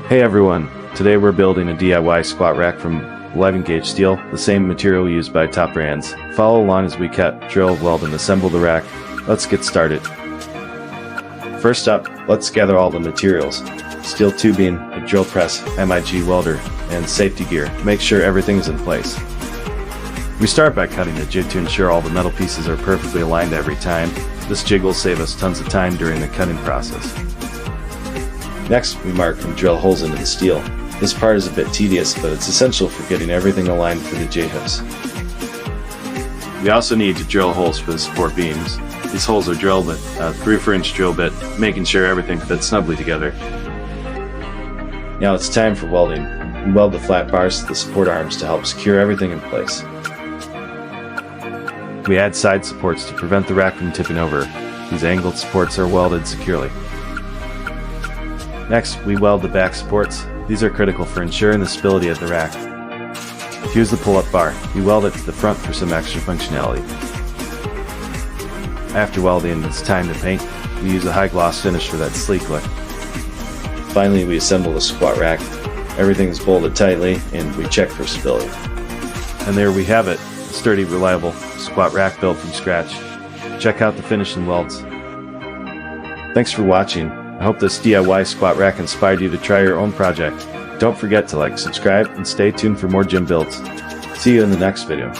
Hey everyone, today we're building a DIY squat rack from 11 gauge steel, the same material used by top brands. Follow along as we cut, drill, weld, and assemble the rack. Let's get started. First up, let's gather all the materials. Steel tubing, a drill press, MIG welder, and safety gear. Make sure everything's in place. We start by cutting a jig to ensure all the metal pieces are perfectly aligned every time. This jig will save us tons of time during the cutting process. Next, we mark and drill holes into the steel. This part is a bit tedious, but it's essential for getting everything aligned for the J-hooks. We also need to drill holes for the support beams. These holes are drilled with a 3/4-inch drill bit, making sure everything fits snugly together. Now it's time for welding. We weld the flat bars to the support arms to help secure everything in place. We add side supports to prevent the rack from tipping over. These angled supports are welded securely. Next, we weld the back supports. These are critical for ensuring the stability of the rack. Here's the pull-up bar. We weld it to the front for some extra functionality. After welding, it's time to paint. We use a high-gloss finish for that sleek look. Finally, we assemble the squat rack. Everything is bolted tightly, and we check for stability. And there we have it, a sturdy, reliable squat rack built from scratch. Check out the finish and welds. Thanks for watching. I hope this DIY squat rack inspired you to try your own project. Don't forget to like, subscribe, and stay tuned for more gym builds. See you in the next video.